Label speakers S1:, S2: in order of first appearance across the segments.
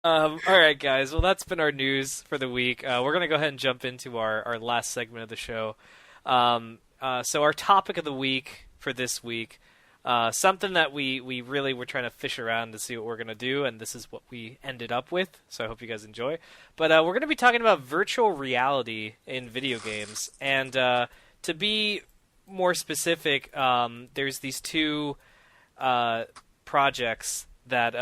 S1: All right, guys. Well, that's been our news for the week. We're going to go ahead and jump into our last segment of the show. So our topic of the week for this week, something that we really were trying to fish around to see what we're going to do, and this is what we ended up with, so I hope you guys enjoy. But we're going to be talking about virtual reality in video games, and to be more specific, there's these two projects that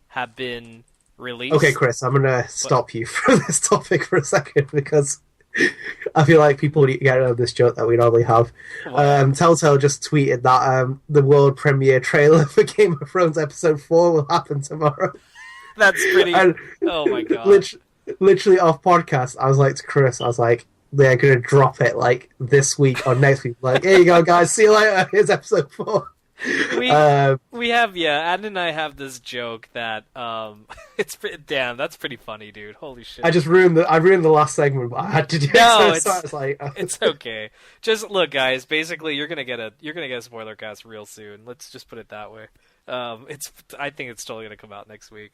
S1: have been released.
S2: Okay, Chris, I'm going to stop you from this topic for a second because I feel like people need to get out of this joke that we normally have. Telltale just tweeted that the world premiere trailer for Game of Thrones episode 4 will happen tomorrow.
S1: That's pretty...
S2: And
S1: oh my god.
S2: Literally off podcast, I was like to Chris, I was like, they're going to drop it like this week or next week. Like, here you go, guys, see you later, here's episode 4.
S1: We have Adam and I have this joke that damn, that's pretty funny, dude. Holy shit!
S2: I ruined the last segment, but I had to do it.
S1: No,
S2: so it's like
S1: it's okay. Just look, guys. Basically, you're gonna get a spoiler cast real soon. Let's just put it that way. I think it's totally gonna come out next week.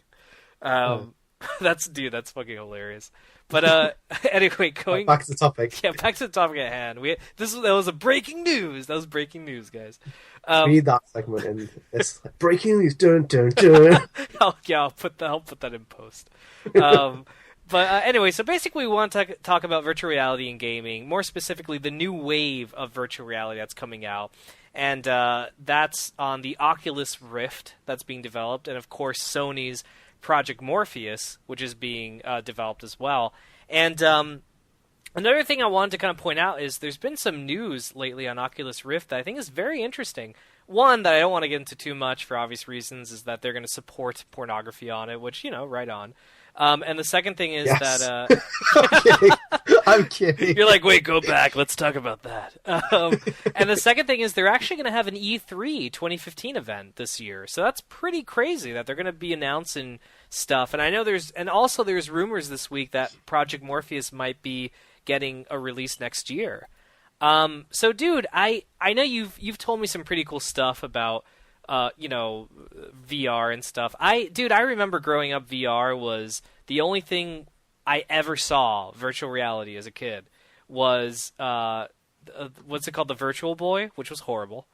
S1: That's fucking hilarious. But anyway, going
S2: back to the topic.
S1: Yeah, back to the topic at hand. That was a breaking news. That was breaking news, guys.
S2: Read that segment and it's like, breaking news. Dun dun dun.
S1: I'll put that in post. But anyway, so basically we want to talk about virtual reality in gaming, more specifically the new wave of virtual reality that's coming out. And that's on the Oculus Rift that's being developed, and of course Sony's Project Morpheus, which is being developed as well. And another thing I wanted to kind of point out is there's been some news lately on Oculus Rift that I think is very interesting. One that I don't want to get into too much for obvious reasons is that they're going to support pornography on it, which, right on. And the second thing is that...
S2: I'm kidding.
S1: You're like, wait, go back. Let's talk about that. And the second thing is they're actually going to have an E3 2015 event this year. So that's pretty crazy that they're going to be announcing stuff. And I know there's rumors this week that Project Morpheus might be getting a release next year. So, dude, I know you've told me some pretty cool stuff about VR and stuff. I remember growing up, VR was the only thing I ever saw virtual reality as a kid was what's it called, the Virtual Boy, which was horrible.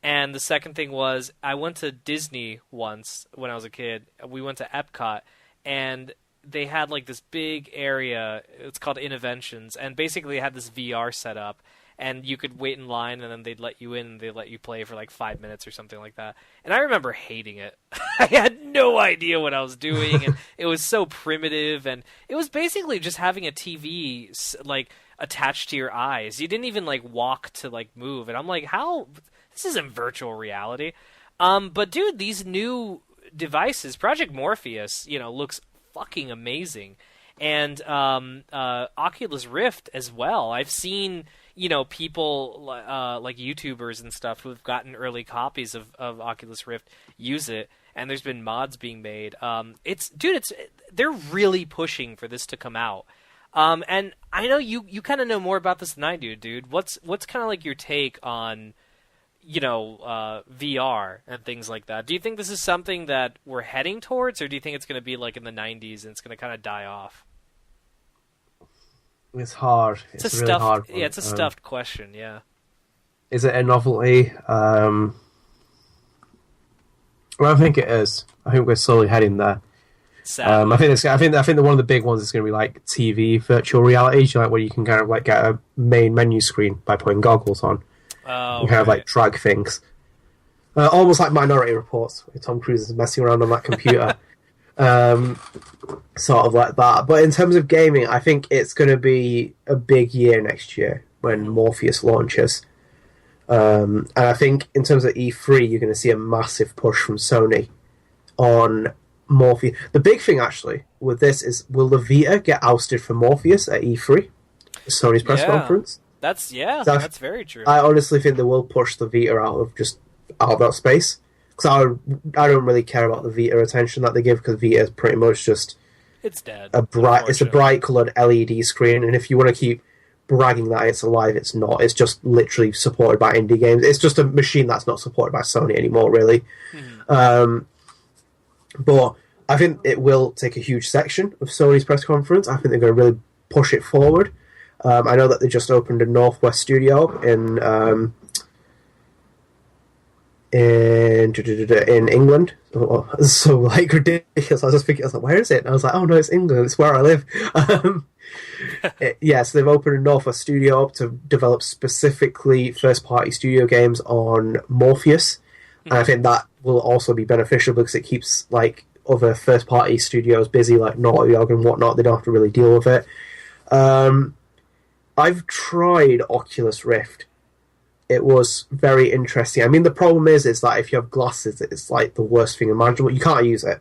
S1: And the second thing was I went to Disney once when I was a kid. We went to Epcot, and they had like this big area. It's called Innoventions, and basically had this VR set up. And you could wait in line, and then they'd let you in, and they'd let you play for like 5 minutes or something like that. And I remember hating it. I had no idea what I was doing, and it was so primitive. And it was basically just having a TV like attached to your eyes. You didn't even like walk to like move. And I'm like, how? This isn't virtual reality. But dude, these new devices, Project Morpheus, looks fucking amazing, and Oculus Rift as well. I've seen people like YouTubers and stuff who have gotten early copies of Oculus Rift use it, and there's been mods being made. They're really pushing for this to come out. And I know you kind of know more about this than I do, dude. What's kind of like your take on VR and things like that? Do you think this is something that we're heading towards, or do you think it's going to be like in the 90s and it's going to kind of die off?
S2: It's hard. It's a really hard one.
S1: Yeah, it's a stuffed question, yeah.
S2: Is it a novelty? Well, I think it is. I think we're slowly heading there. I think that one of the big ones is going to be like TV virtual reality, like where you can kind of like get a main menu screen by putting goggles on.
S1: Oh,
S2: and kind of like drag things. Almost like Minority Reports, where Tom Cruise is messing around on that computer. Sort of like that. But in terms of gaming, I think it's going to be a big year next year when Morpheus launches. And I think in terms of E3, you're going to see a massive push from Sony on Morpheus. The big thing, actually, with this is, will the Vita get ousted from Morpheus at E3? Sony's press conference?
S1: That's very true.
S2: I honestly think they will push the Vita out of that space. Because I don't really care about the Vita attention that they give, because Vita is pretty much just...
S1: It's dead.
S2: It's a bright coloured LED screen, and if you want to keep bragging that it's alive, it's not. It's just literally supported by indie games. It's just a machine that's not supported by Sony anymore, really.
S1: Mm-hmm.
S2: But I think it will take a huge section of Sony's press conference. I think they're going to really push it forward. I know that they just opened a Northwest studio in England. So like ridiculous. I was just thinking, I was like, where is it? And I was like, oh no, it's England. It's where I live. So they've opened a Northwest studio up to develop specifically first-party studio games on Morpheus, and I think that will also be beneficial because it keeps like other first-party studios busy, like Naughty Dog and whatnot. They don't have to really deal with it. I've tried Oculus Rift. It was very interesting. I mean, the problem is that if you have glasses, it's like the worst thing imaginable. You can't use it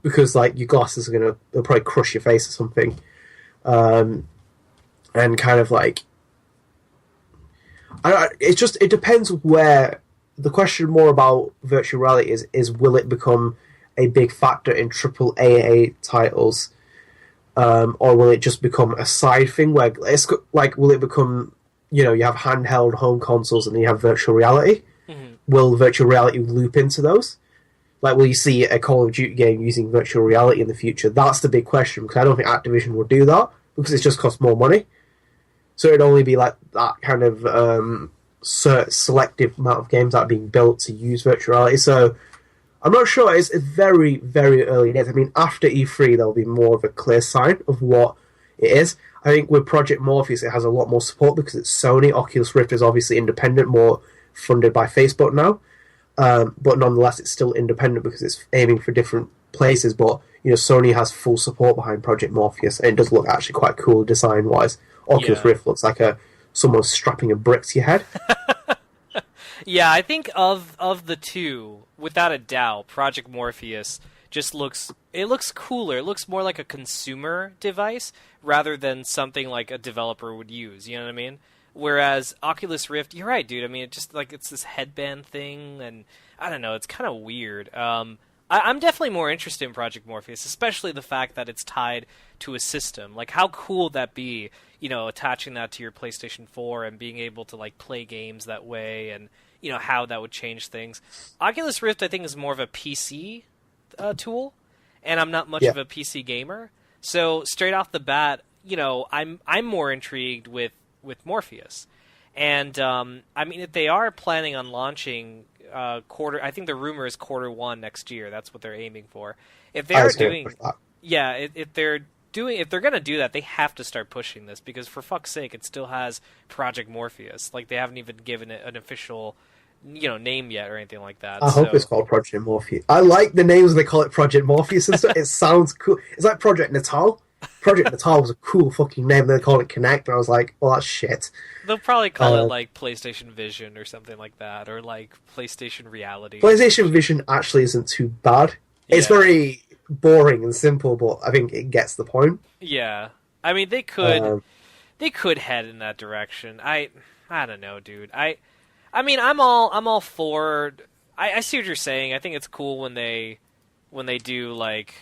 S2: because like your glasses they'll probably crush your face or something. And kind of like, it depends where. The question more about virtual reality is will it become a big factor in AAA titles, or will it just become a side thing where it's like, will it become, you have handheld home consoles and then you have virtual reality? Will virtual reality loop into those? Like, will you see a Call of Duty game using virtual reality in the future? That's the big question, because I don't think Activision will do that, because it just costs more money. So it'd only be like that kind of selective amount of games that are being built to use virtual reality. So I'm not sure. It's very, very early days. I mean, after E3, there'll be more of a clear sign of what it is. I think with Project Morpheus, it has a lot more support because it's Sony. Oculus Rift is obviously independent, more funded by Facebook now. But nonetheless, it's still independent because it's aiming for different places. But Sony has full support behind Project Morpheus, and it does look actually quite cool design-wise. Oculus Rift looks like someone strapping a brick to your head.
S1: Yeah, I think of the two, without a doubt, Project Morpheus just looks cooler. It looks more like a consumer device rather than something like a developer would use. You know what I mean? Whereas Oculus Rift, you're right, dude. I mean, it's this headband thing, and I don't know, it's kind of weird. I'm definitely more interested in Project Morpheus, especially the fact that it's tied to a system. Like, how cool would that be? Attaching that to your PlayStation 4 and being able to like play games that way, and how that would change things. Oculus Rift, I think, is more of a PC tool, and I'm not much of a PC gamer. So straight off the bat, I'm more intrigued with Morpheus, and I mean, if they are planning on launching I think the rumor is Q1 next year. That's what they're aiming for. If they are doing, if they're gonna do that, they have to start pushing this, because for fuck's sake, it still has Project Morpheus. Like, they haven't even given it an official, name yet or anything like that.
S2: I hope it's called Project Morpheus. I like the names they call it Project Morpheus and stuff. It sounds cool. It's like Project Natal. Project Natal was a cool fucking name. They called it Kinect, and I was like, well, that's shit.
S1: They'll probably call it like PlayStation Vision or something like that, or like PlayStation Reality.
S2: PlayStation Vision actually isn't too bad. It's very boring and simple, but I think it gets the point.
S1: Yeah, I mean, they could head in that direction. I don't know, dude. I mean, I'm all for. I see what you're saying. I think it's cool when they do like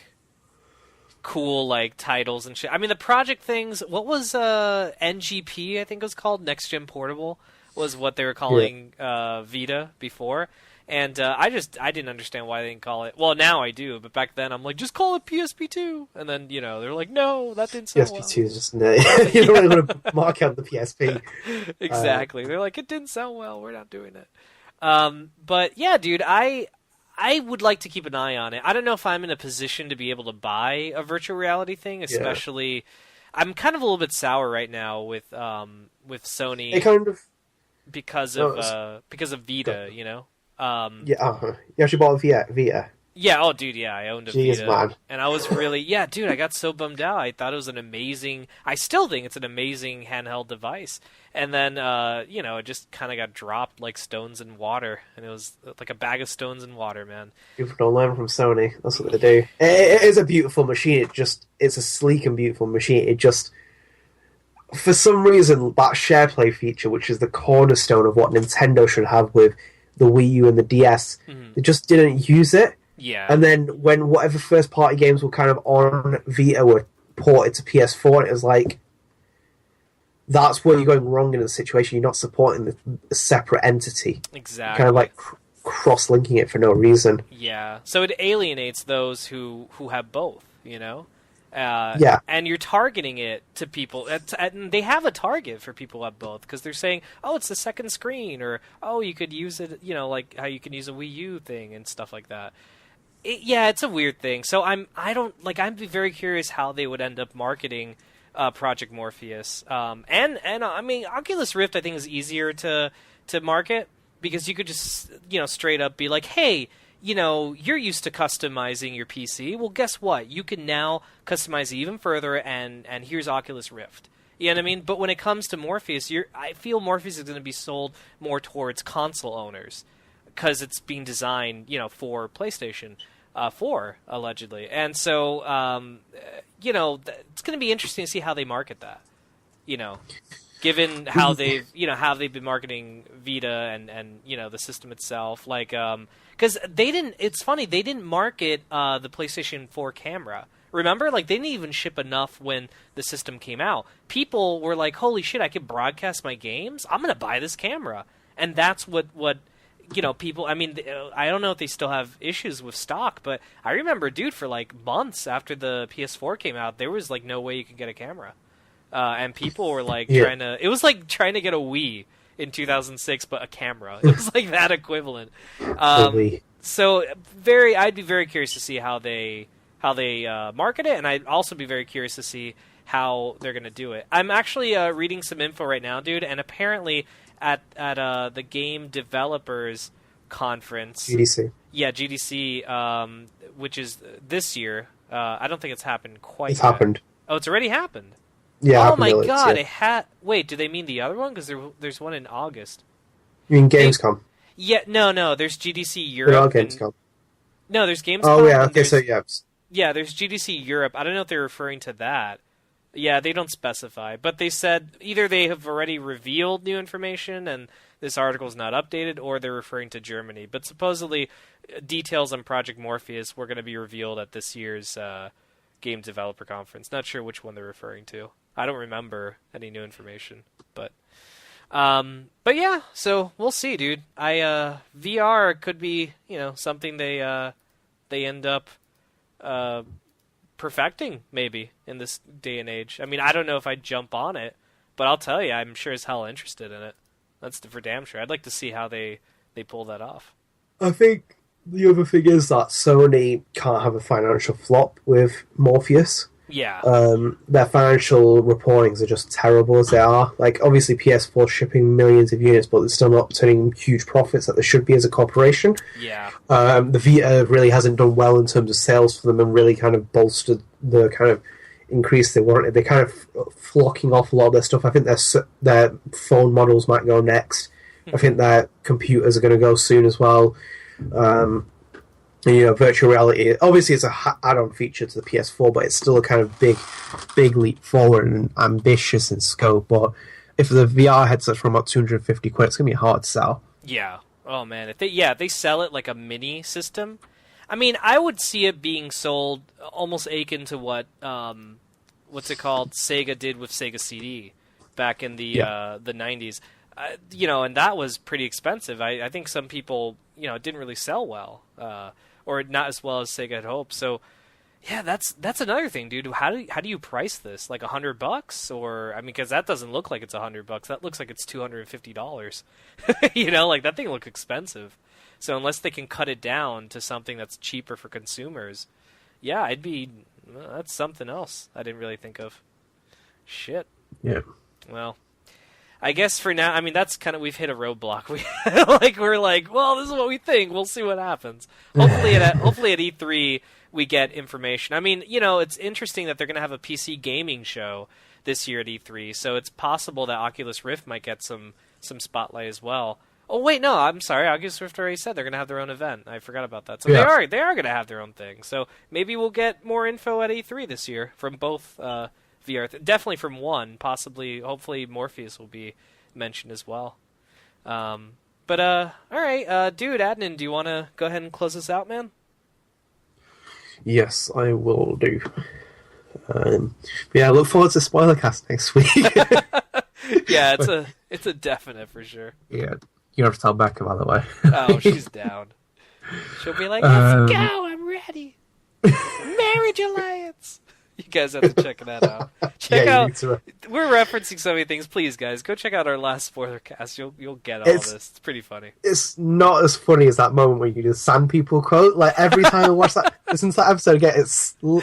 S1: cool like titles and shit. I mean, the project things. What was NGP? I think it was called Next Gen Portable. Was what they were calling Vita before. And I didn't understand why they didn't call it. Well, now I do, but back then I'm like, just call it PSP2. And then they're like, no, that didn't sound well.
S2: PSP2 is just you don't really want to mark out the PSP.
S1: Exactly. They're like, it didn't sound well. We're not doing it. But yeah, dude, I would like to keep an eye on it. I don't know if I'm in a position to be able to buy a virtual reality thing, especially. Yeah. I'm kind of a little bit sour right now with Sony.
S2: It kind of
S1: because of Vita,
S2: You actually bought a Vita.
S1: Yeah, oh dude, yeah, I owned a
S2: Jeez,
S1: Vita.
S2: Man.
S1: And I was really, dude, I got so bummed out. I thought it was I still think it's an amazing handheld device. And then, it just kind of got dropped like stones in water. And it was like a bag of stones in water, man.
S2: People don't learn from Sony. That's what they do. It is a beautiful machine. It's a sleek and beautiful machine. It just, for some reason, that SharePlay feature, which is the cornerstone of what Nintendo should have with the Wii U and the DS, they just didn't use it.
S1: Yeah.
S2: And then when whatever first-party games were kind of on Vita were ported to PS4, it was like, that's where you're going wrong in the situation. You're not supporting the separate entity.
S1: Exactly.
S2: Kind of like cross-linking it for no reason.
S1: Yeah, so it alienates those who have both,
S2: Yeah.
S1: and you're targeting it to people, and they have a target for people who have both, because they're saying, oh, it's the second screen, or oh, you could use it, like how you can use a Wii U thing and stuff like that. It's a weird thing. So I'd be very curious how they would end up marketing Project Morpheus. And I mean, Oculus Rift I think is easier to market, because you could just straight up be like, hey, you're used to customizing your PC. Well, guess what? You can now customize it even further, and here's Oculus Rift. You know what I mean? But when it comes to Morpheus, I feel Morpheus is going to be sold more towards console owners, because it's being designed, for PlayStation 4, allegedly. And so, it's going to be interesting to see how they market that, given how they've been marketing Vita and the system itself. Like, because it's funny, they didn't market the PlayStation 4 camera. Remember? Like, they didn't even ship enough when the system came out. People were like, holy shit, I can broadcast my games? I'm going to buy this camera. And that's what people, I mean, I don't know if they still have issues with stock, but I remember, dude, for like months after the PS4 came out, there was like no way you could get a camera. And people were like it was like trying to get a Wii in 2006, but a camera. It was like that equivalent. So I'd be very curious to see how they market it, and I'd also be very curious to see how they're going to do it. I'm actually reading some info right now, dude, and apparently at the Game Developers Conference,
S2: GDC.
S1: Yeah, GDC, which is this year. I don't think it's happened quite.
S2: It's happened.
S1: Oh, it's already happened.
S2: Yeah.
S1: Oh my god! Wait, do they mean the other one? Because there's one in August.
S2: You mean Gamescom?
S1: Yeah, no. There's GDC Europe.
S2: Gamescom.
S1: No, there's Gamescom.
S2: Oh yeah. Okay, so yeah.
S1: Yeah, there's GDC Europe. I don't know if they're referring to that. Yeah, they don't specify, but they said either they have already revealed new information and this article is not updated, or they're referring to Germany. But supposedly, details on Project Morpheus were going to be revealed at this year's Game Developer Conference. Not sure which one they're referring to. I don't remember any new information, but yeah. So we'll see, dude. VR could be something they end up perfecting maybe in this day and age. I mean, I don't know if I'd jump on it, but I'll tell you, I'm sure as hell interested in it. That's for damn sure. I'd like to see how they pull that off.
S2: I think the other thing is that Sony can't have a financial flop with Morpheus.
S1: Yeah.
S2: Their financial reportings are just terrible as they are. Like, obviously PS4 shipping millions of units, but it's still not turning huge profits that they should be as a corporation.
S1: Yeah.
S2: The Vita really hasn't done well in terms of sales for them and really kind of bolstered the kind of increase they wanted. They're kind of flocking off a lot of their stuff. I think their phone models might go next. I think their computers are going to go soon as well. Virtual reality, obviously it's a add-on feature to the PS4, but it's still a kind of big leap forward and ambitious in scope. But if the VR headset's from about 250 quid, it's going to be hard to sell.
S1: Yeah. Oh, man. If they sell it like a mini system, I mean, I would see it being sold almost akin to what, what's it called, Sega did with Sega CD back in the 90s. And that was pretty expensive. I think some people, it didn't really sell well. Or not as well as Sega had hoped. So, yeah, that's another thing, dude. How do you price this? Like $100? Or I mean, because that doesn't look like it's $100. That looks like it's $250. Like that thing looks expensive. So unless they can cut it down to something that's cheaper for consumers, yeah, that's something else I didn't really think of. Shit.
S2: Yeah.
S1: Well, I guess for now, I mean, that's kind of, we've hit a roadblock. We're like, well, this is what we think. We'll see what happens. Hopefully at E3 we get information. I mean, it's interesting that they're going to have a PC gaming show this year at E3, so it's possible that Oculus Rift might get some spotlight as well. Oh wait, no, I'm sorry. Oculus Rift already said they're going to have their own event. I forgot about that. So they are going to have their own thing. So maybe we'll get more info at E3 this year from both VR. Definitely from one. Possibly, hopefully, Morpheus will be mentioned as well. All right, dude, Adnan, do you want to go ahead and close this out, man?
S2: Yes, I will do. I look forward to Spoilercast next week.
S1: Yeah, it's a definite for sure.
S2: Yeah. You have to tell Becca, by the way.
S1: Oh, she's down. She'll be like, let's go, I'm ready. Marriage alliance. You guys have to check that out. Check out. We're referencing so many things. Please, guys, go check out our last spoiler cast. You'll get all this. It's pretty funny.
S2: It's not as funny as that moment where you do the Sand People quote. Like every time I watch that, listen to that episode again, it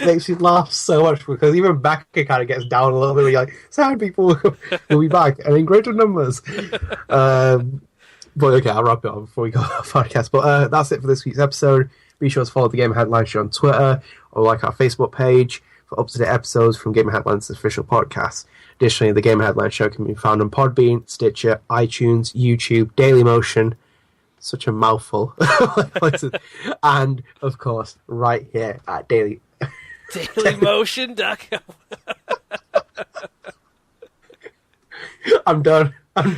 S2: makes you laugh so much because even Becca kind of gets down a little bit. Where you're like, Sand People will be back and in greater numbers. But okay, I'll wrap it up before we go off the podcast. But that's it for this week's episode. Be sure to follow the Gamer Headlines Show on Twitter or like our Facebook page for up-to-date episodes from Gamer Headlines' official podcast. Additionally, the Gamer Headlines Show can be found on Podbean, Stitcher, iTunes, YouTube, Dailymotion, such a mouthful, and, of course, right here at
S1: Dailymotion.com.
S2: I'm done.
S1: And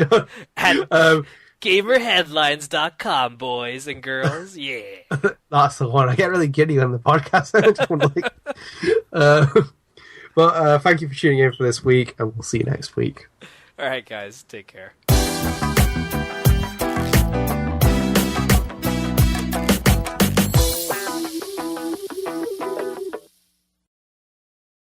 S1: GamerHeadlines.com, boys and girls. Yeah.
S2: That's the one. I get really giddy on the podcast. I just want to but thank you for tuning in for this week, and we'll see you next week.
S1: All right, guys. Take care.